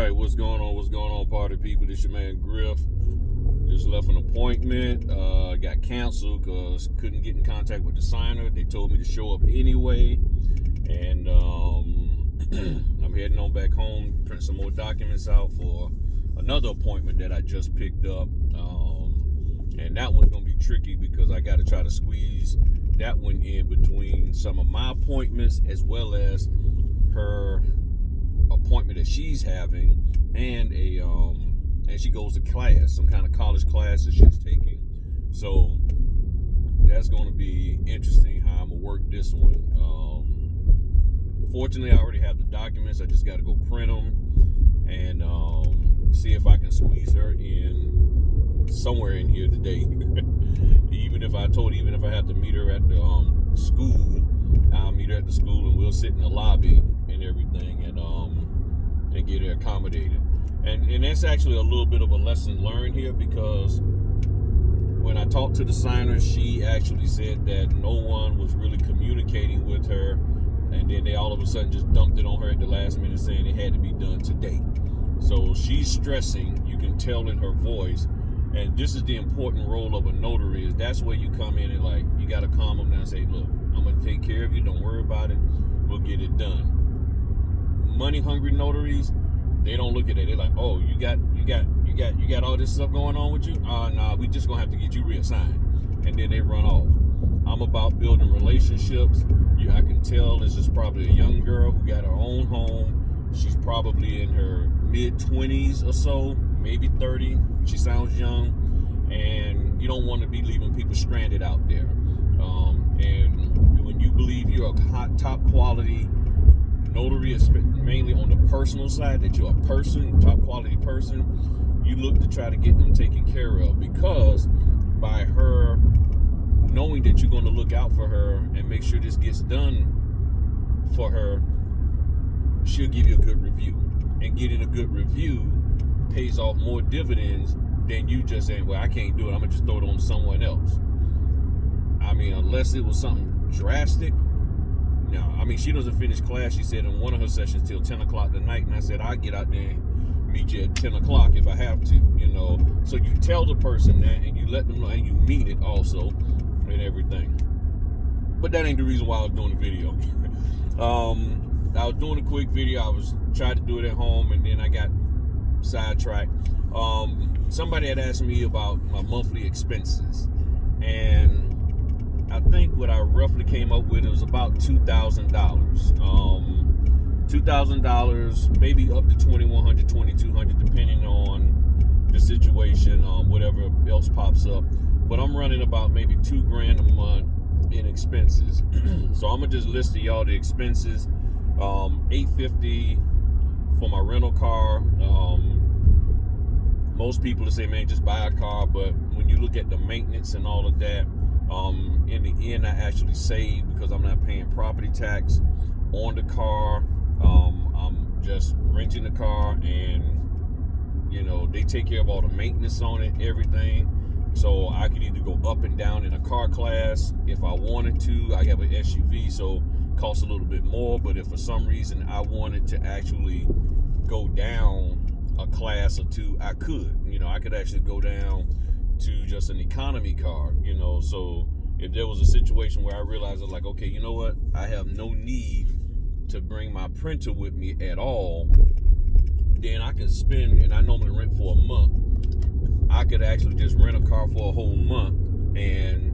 right, what's going on? What's going on, party people? This your man Griff. Just left an appointment. Got canceled because couldn't get in contact with the signer. They told me to show up anyway, and I'm heading on back home, print some more documents out for another appointment that I just picked up. And that one's gonna be tricky because I got to try to squeeze that one in between some of my appointments as well as her appointment that she's having, and and she goes to class, some kind of college class that she's taking. So that's going to be interesting how I'm gonna work this one. Fortunately, I already have the documents. I just got to go print them and see if I can squeeze her in somewhere in here today. even if I have to meet her at the school, I'll meet her at the school and we'll sit in the lobby and everything and get her accommodated. And that's actually a little bit of a lesson learned here, because when I talked to the signer, she actually said that no one was really communicating with her, and then they all of a sudden just dumped it on her at the last minute saying it had to be done today. So she's stressing, you can tell in her voice, and this is the important role of a notary, is that's where you come in and like, you got to calm them down and say, look, I'm going to take care of you, don't worry about it, we'll get it done. Money hungry notaries, they don't look at it. They're like, oh, you got all this stuff going on with you? Nah, we just gonna have to get you reassigned. And then they run off. I'm about building relationships. I can tell this is probably a young girl who got her own home. She's probably in her mid-20s or so, maybe 30. She sounds young. And you don't want to be leaving people stranded out there. And when you believe you're a hot, top quality notary, mainly on the personal side, that you're a person, top quality person, you look to try to get them taken care of, because by her knowing that you're going to look out for her and make sure this gets done for her, she'll give you a good review, and getting a good review pays off more dividends than you just saying, well, I can't do it, I'm gonna just throw it on someone else. I mean, unless it was something drastic. No, I mean, she doesn't finish class, she said, in one of her sessions till 10 o'clock tonight, and I said, I'll get out there and meet you at 10 o'clock if I have to, you know. So you tell the person that, and you let them know, and you mean it also, and everything. But that ain't the reason why I was doing the video. I was doing a quick video. I was trying to do it at home, and then I got sidetracked. Somebody had asked me about my monthly expenses, and I think what I roughly came up with, it was about $2,000. $2,000, maybe up to $2,100, $2,200, depending on the situation, whatever else pops up. But I'm running about maybe $2,000 a month in expenses. So I'm gonna just list to y'all the expenses. $850 for my rental car. Most people will say, man, just buy a car, but when you look at the maintenance and all of that, in the end, I actually save because I'm not paying property tax on the car. I'm just renting the car, and you know, they take care of all the maintenance on it, everything. So I could either go up and down in a car class if I wanted to. I have an SUV, so it costs a little bit more. But if for some reason I wanted to actually go down a class or two, I could. You know, I could actually go down to just an economy car, you know. So if there was a situation where I realized, I was like, okay, you know what, I have no need to bring my printer with me at all, then I can spend, and I normally rent for a month, I could actually just rent a car for a whole month, and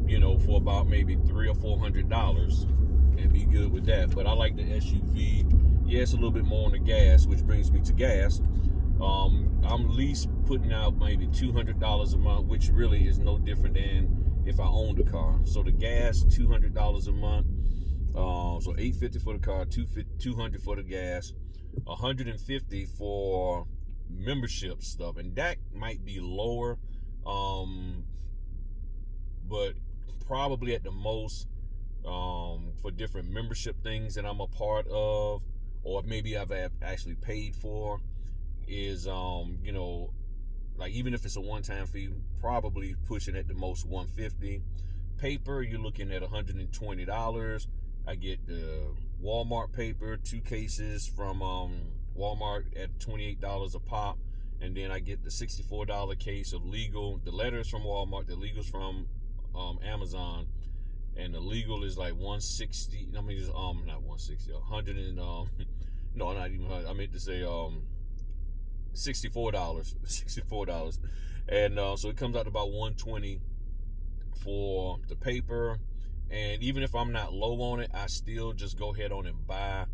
you know, for about maybe $300 or $400, and be good with that. But I like the SUV. Yeah, it's a little bit more on the gas, which brings me to gas. I'm at least putting out maybe $200 a month, which really is no different than if I owned a car. So the gas, $200 a month. So $850 for the car, $200 for the gas, $150 for membership stuff, and that might be lower, but probably at the most, for different membership things that I'm a part of, or maybe I've actually paid for, is you know, like even if it's a one-time fee, probably pushing at the most $150. Paper, you're looking at $120. I get the Walmart paper, 2 cases from Walmart at $28 a pop. And then I get the $64 case of legal. The letter is from Walmart. The legal's from Amazon. And the legal is like $160. I mean, not $160. 100 and no, not even 100. I meant to say $64. $64. And so it comes out to about $120 for the paper. And even if I'm not low on it, I still just go ahead on and buy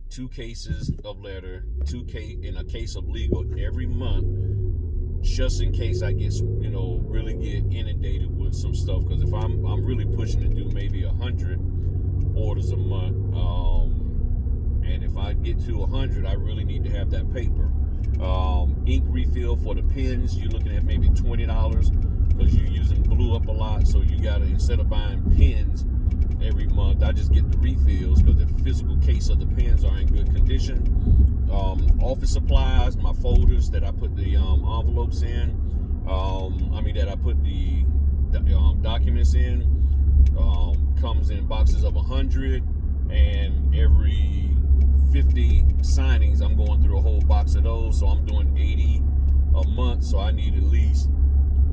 2 cases of letter, in a case of legal every month, just in case I get, really get inundated with some stuff. Because if I'm really pushing to do maybe 100 orders a month, and if I get to 100, I really need to have that paper. Ink refill for the pens, you're looking at maybe $20 because you're using blue up a lot. So you gotta, instead of buying pens every month, I just get the refills because the physical case of the pens are in good condition. Office supplies, my folders that I put the envelopes in, that I put the documents in, comes in boxes of 100, and every 50 signings I'm going through a whole box of those. So I'm doing 80 a month, so I need at least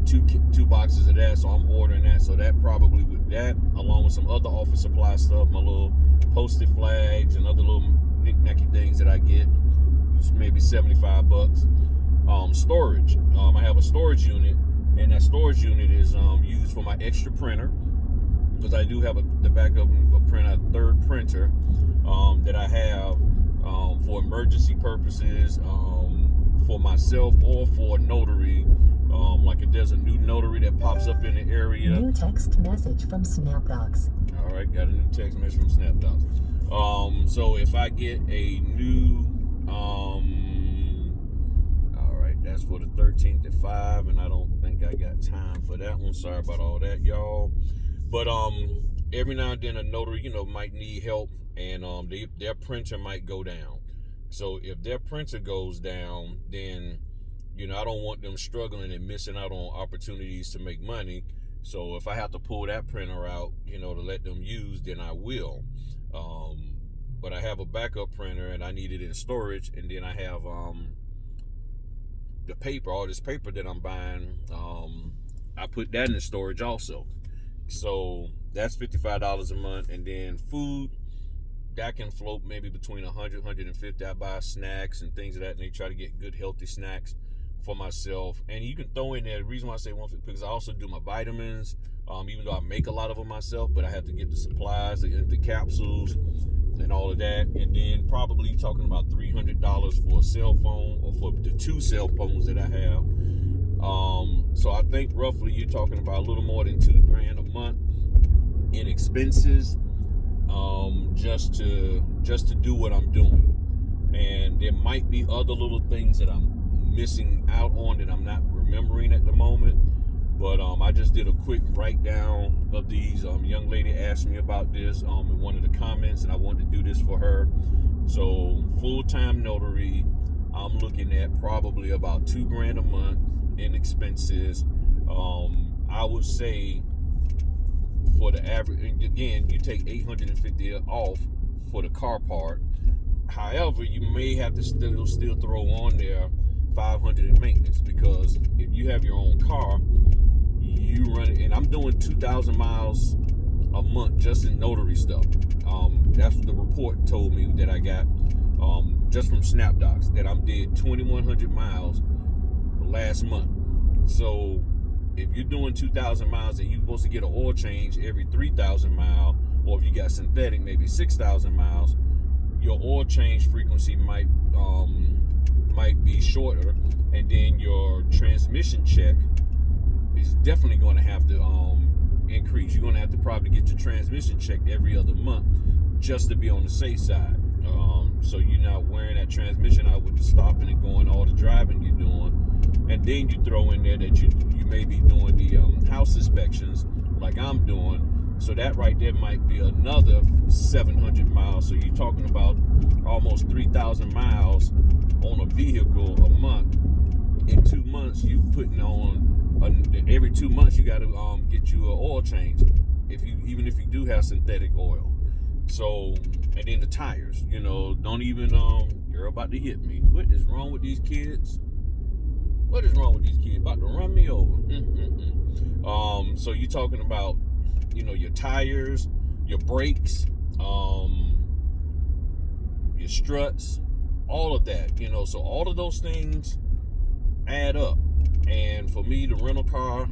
two boxes of that, so I'm ordering that. So that probably, with that, along with some other office supply stuff, my little posted flags and other little knick-knacky things that I get, it's maybe $75. Storage, I have a storage unit, and that storage unit is used for my extra printer, because I do have the backup printer, a third printer that I have for emergency purposes, for myself or for notary. Like if there's a new notary that pops up in the area. New text message from SnapDocs. All right, got a new text message from SnapDocs. So if I get a new, all right, that's for the 13th at 5, and I don't think I got time for that one. Sorry about all that, y'all. But every now and then a notary, might need help, and their printer might go down. So if their printer goes down, then I don't want them struggling and missing out on opportunities to make money. So if I have to pull that printer out, to let them use, then I will. But I have a backup printer, and I need it in storage. And then I have the paper, all this paper that I'm buying. I put that in storage also. So that's $55 a month. And then food, that can float maybe between $100, $150. I buy snacks and things of that, and they try to get good, healthy snacks for myself. And you can throw in there, the reason why I say $150, because I also do my vitamins, even though I make a lot of them myself, but I have to get the supplies, the capsules, and all of that. And then probably talking about $300 for a cell phone, or for the 2 cell phones that I have. So I think roughly you're talking about a little more than $2,000 a month in expenses, just to do what I'm doing. And there might be other little things that I'm missing out on that I'm not remembering at the moment, but I just did a quick write down of these. Young lady asked me about this in one of the comments, and I wanted to do this for her. So full-time notary, I'm looking at probably about $2,000 a month in expenses. I would say for the average, again, you take $850 off for the car part. However, you may have to still throw on there $500 in maintenance, because if you have your own car, you run it, and I'm doing 2,000 miles a month just in notary stuff. That's what the report told me that I got just from SnapDocs, that I did 2,100 miles last month. So if you're doing 2,000 miles and you're supposed to get an oil change every 3,000 miles, or if you got synthetic, maybe 6,000 miles, your oil change frequency might be shorter, and then your transmission check is definitely going to have to increase. You're going to have to probably get your transmission checked every other month just to be on the safe side. So you're not wearing that transmission out with the stopping and going, all the driving you're doing. And then you throw in there that you may be doing the house inspections like I'm doing. So that right there might be another 700 miles. So you're talking about almost 3,000 miles on a vehicle a month. In 2 months, you putting on every 2 months you got to get you an oil change, even if you do have synthetic oil. So, and then the tires, don't even Girl about to hit me. What is wrong with these kids? What is wrong with these kids? About to run me over. So you talking about, your tires, your brakes, your struts, all of that, so all of those things add up. And for me, the rental car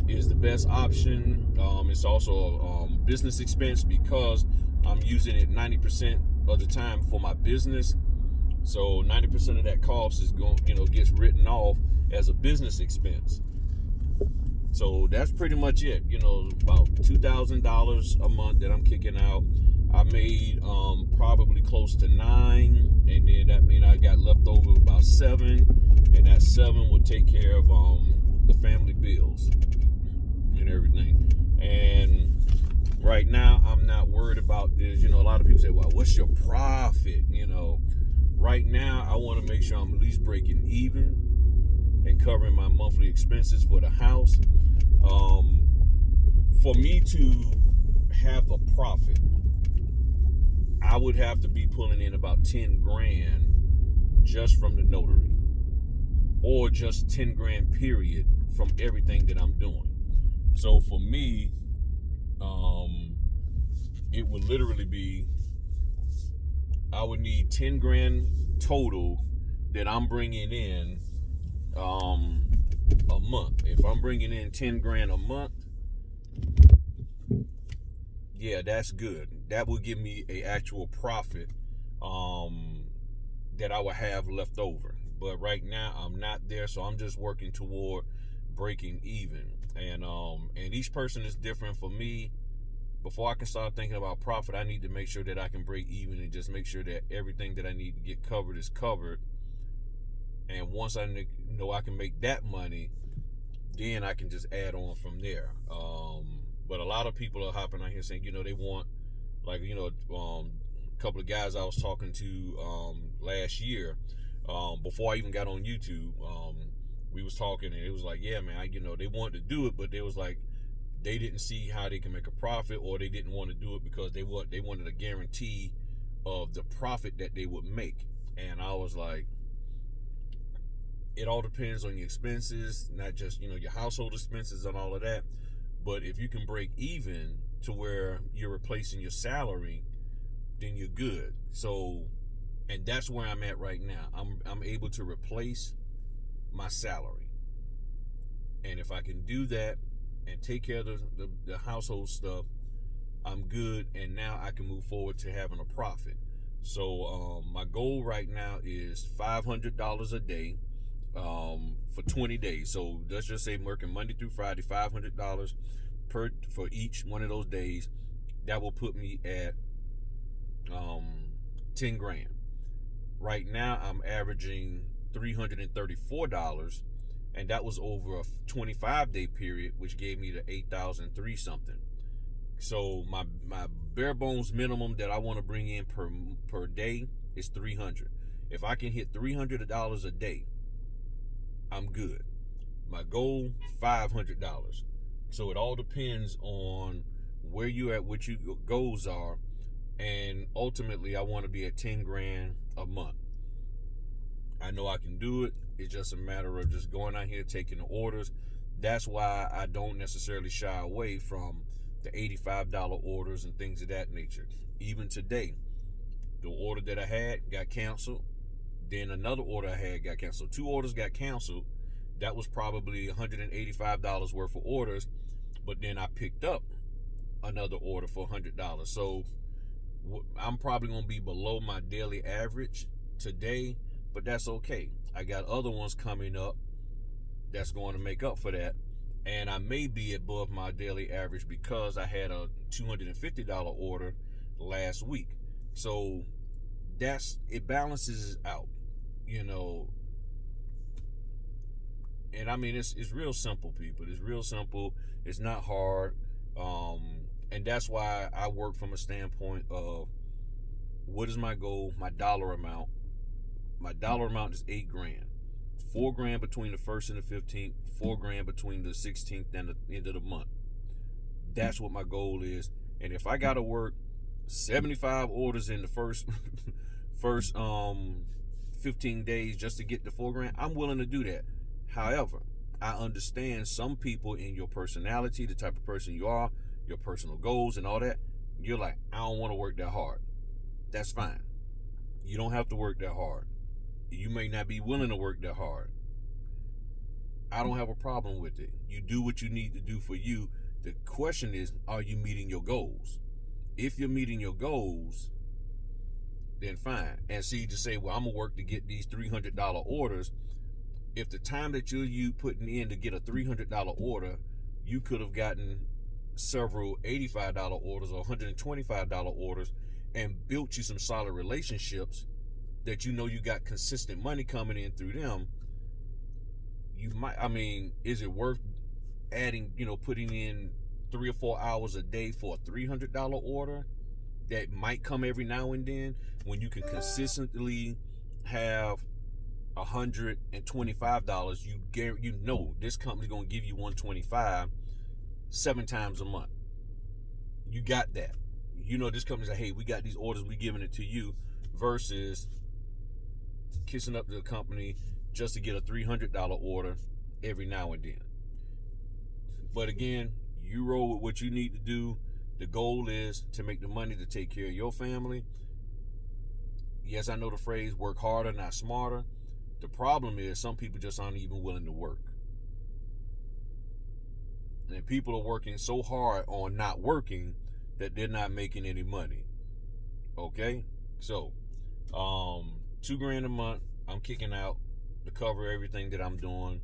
is the best option. It's also a business expense because I'm using it 90% of the time for my business. So 90% of that cost is gets written off as a business expense. So that's pretty much it. About $2,000 a month that I'm kicking out. I made probably close to $9, and then that means I got left over about $7, and that $7 would take care of the family bills and everything. And right now, I'm not worried about this. A lot of people say, "Well, what's your profit?" Right now, I want to make sure I'm at least breaking even and covering my monthly expenses for the house. For me to have a profit, I would have to be pulling in about 10 grand just from the notary, or just 10 grand period from everything that I'm doing. So for me, it would literally be, I would need 10 grand total that I'm bringing in a month. If I'm bringing in 10 grand a month, yeah, that's good. That will give me a actual profit that I will have left over. But right now I'm not there, so I'm just working toward breaking even. And each person is different. For me, before I can start thinking about profit, I need to make sure that I can break even and just make sure that everything that I need to get covered is covered. And once I know I can make that money, then I can just add on from there. But a lot of people are hopping out here saying, they want, like, a couple of guys I was talking to last year, before I even got on YouTube, we was talking, and it was like, yeah, man, they wanted to do it, but they was like, they didn't see how they can make a profit, or they didn't want to do it because they wanted a guarantee of the profit that they would make. And I was like, it all depends on your expenses, not just, your household expenses and all of that. But if you can break even to where you're replacing your salary, then you're good. So, and that's where I'm at right now. I'm able to replace my salary. And if I can do that and take care of the household stuff, I'm good. And now I can move forward to having a profit. So my goal right now is $500 a day for 20 days. So let's just say I'm working Monday through Friday, $500 for each one of those days. That will put me at 10 grand. Right now I'm averaging $334, and that was over a 25-day period, which gave me the 8,003 something. So my bare bones minimum that I want to bring in per day is $300. If I can hit $300 a day, I'm good. My goal, $500. So it all depends on where you at, what your goals are, and ultimately I want to be at 10 grand a month. I know I can do it. It's just a matter of just going out here, taking the orders. That's why I don't necessarily shy away from the $85 orders and things of that nature. Even today, the order that I had got canceled. Then another order I had got canceled. 2 orders got canceled. That was probably $185 worth of orders. But then I picked up another order for $100. So I'm probably going to be below my daily average today, but that's okay. I got other ones coming up that's going to make up for that. And I may be above my daily average because I had a $250 order last week. So it balances out, And I mean, it's real simple, people. It's real simple. It's not hard. And that's why I work from a standpoint of what is my goal, my dollar amount. My dollar amount is 8 grand. 4 grand between the 1st and the 15th, 4 grand between the 16th and the end of the month. That's what my goal is. And if I got to work 75 orders in the first first 15 days just to get the $4,000, I'm willing to do that. However, I understand some people in your personality, the type of person you are, your personal goals and all that, you're like, I don't want to work that hard. That's fine. You don't have to work that hard. You may not be willing to work that hard. I don't have a problem with it. You do what you need to do for you. The question is, are you meeting your goals? If you're meeting your goals, then fine. And see, to say, well, I'm going to work to get these $300 orders. If the time that you're putting in to get a $300 order, you could have gotten several $85 orders or $125 orders and built you some solid relationships that you know you got consistent money coming in through them, you might, is it worth adding, putting in 3 or 4 hours a day for a $300 order that might come every now and then when you can consistently have $125? You know this company's going to give you $125 7 times a month. You got that. This company's like, hey, we got these orders, we giving it to you, versus kissing up to the company just to get a $300 order every now and then. But again, you roll with what you need to do. The goal is to make the money to take care of your family. Yes, I know the phrase, work harder, not smarter. The problem is some people just aren't even willing to work. And people are working so hard on not working that they're not making any money. Okay? So, $2,000 a month, I'm kicking out to cover everything that I'm doing.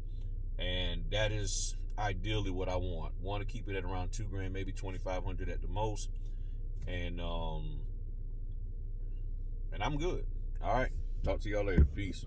And that is ideally what I want. Want to keep it at around $2,000, maybe $2,500 at the most. And I'm good. All right. Talk to y'all later. Peace.